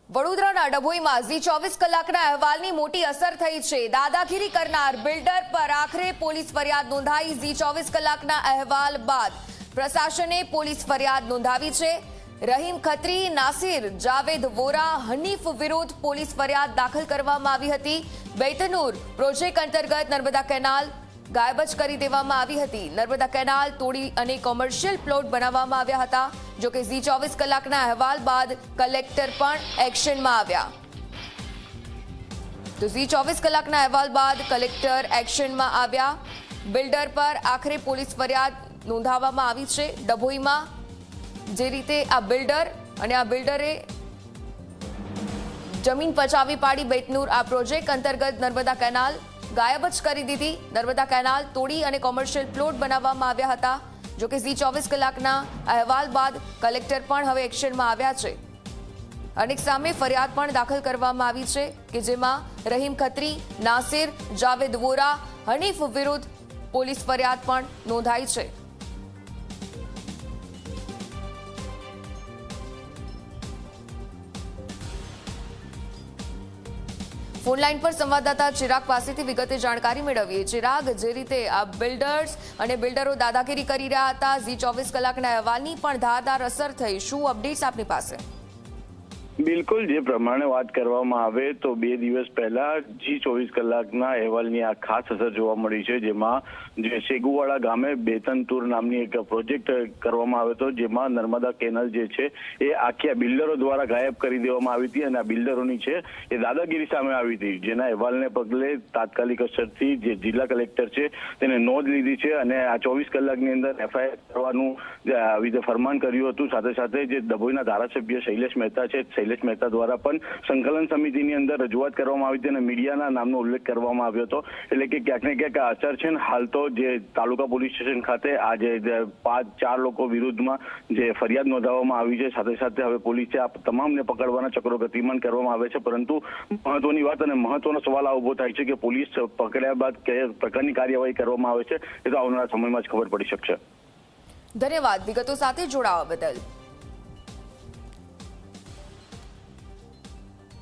વડોદરાના ડભોઈમાં ઝી 24 કલાકના અહેવાલની મોટી અસર થઈ છે। દાદાગીરી કરનાર બિલ્ડર પર આખરે પોલીસ ફરિયાદ નોંધાઈ। ઝી 24 કલાકના અહેવાલ બાદ પ્રશાસને પોલીસ ફરિયાદ નોંધાવી છે। રહીમ ખત્રી, નાસિર, જાવેદ વોરા, હનીફ વિરુદ્ધ પોલીસ ફરિયાદ દાખલ કરવામાં આવી હતી। બેતનૂર પ્રોજેક્ટ અંતર્ગત નર્મદા કેનાલ ગાયબ જ કરી દેવામાં આવી હતી। નર્મદા કેનાલ તોડી અને કોમર્શિયલ પ્લોટ બનાવવામાં આવ્યા હતા। જો કે ઝી 24 કલાકના અહેવાલ બાદ કલેક્ટર પણ એક્શનમાં આવ્યા। તો ઝી 24 કલાકના અહેવાલ બાદ કલેક્ટર એક્શનમાં આવ્યા। બિલ્ડર પર આખરે પોલીસ ફરિયાદ નોંધાવવામાં આવી છે। ડભોઈમાં જે રીતે આ બિલ્ડર અને આ બિલ્ડરે જમીન પચાવી પાડી બેતનૂર આ પ્રોજેક્ટ અંતર્ગત નર્મદા કેનાલ ગાયબ જ કરી દીધી। નર્મદા કેનાલ તોડી અને કોમર્શિયલ પ્લોટ બનાવવામાં આવ્યા હતા। જો કે ઝી 24 કલાકના અહેવાલ બાદ કલેક્ટર પણ હવે એક્શનમાં આવ્યા છે। અનેક સામે ફરિયાદ પણ દાખલ કરવામાં આવી છે કે જેમાં રહીમ ખત્રી, નાસિર, જાવેદ વોરા, હનીફ વિરુદ્ધ પોલીસ ફરિયાદ પણ નોંધાઈ છે। ફોનલાઈન પર સંવાદદાતા ચિરાગ પાસેથી વિગતે જાણકારી મેળવીએ। ચિરાગ, જે રીતે આ બિલ્ડર્સ અને બિલ્ડરો દાદાગીરી કરી રહ્યા હતા, ઝી 24 કલાકના અહેવાલની પણ ધારદાર અસર થઈ, શું અપડેટ્સ આપની પાસે? બિલકુલ, જે પ્રમાણે વાત કરવામાં આવે તો 2 દિવસ પહેલા ઝી 24 કલાકના અહેવાલની આ ખાસ અસર જોવા મળી છે। જેમાં જે શેગુવાડા ગામે બેતનતુર નામની એક પ્રોજેક્ટ કરવામાં આવ્યો હતો, જેમાં નર્મદા કેનાલ જે છે એ આખી બિલ્ડરો દ્વારા ગાયબ કરી દેવામાં આવી હતી અને આ બિલ્ડરોની છે એ દાદાગીરી સામે આવી હતી। જેના અહેવાલને પગલે તાત્કાલિક અસરથી જે જિલ્લા કલેક્ટર છે તેને નોંધ લીધી છે અને આ 24 કલાકની અંદર એફઆઈઆર કરવાનું ફરમાન કર્યું હતું। સાથે સાથે જે ડભોઈના ધારાસભ્ય શૈલેષ મહેતા છે, શૈલેષ મહેતા દ્વારા પણ સંકલન સમિતિની અંદર રજૂઆત કરવામાં આવી હતી અને મીડિયાના નામનો ઉલ્લેખ કરવામાં આવ્યો હતો। એટલે કે ક્યાંક ને ક્યાંક આ અસર છે ને હાલ તો જે તાલુકા પોલીસ સ્ટેશન ખાતે આ જે 4 લોકો વિરુદ્ધમાં જે ફરિયાદ નોંધાવવામાં આવી છે, સાથે સાથે હવે પોલીસે આ તમામને પકડવાના ચક્રો ગતિમાન કરવામાં આવે છે। પરંતુ મહત્વની વાત અને મહત્વનો સવાલ આ ઉભો થાય છે કે પોલીસ પકડ્યા બાદ કયા પ્રકારની કાર્યવાહી કરવામાં આવે છે એ તો આવનારા સમયમાં જ ખબર પડી શકશે। ધન્યવાદ વિગતો સાથે જોડાવા બદલ।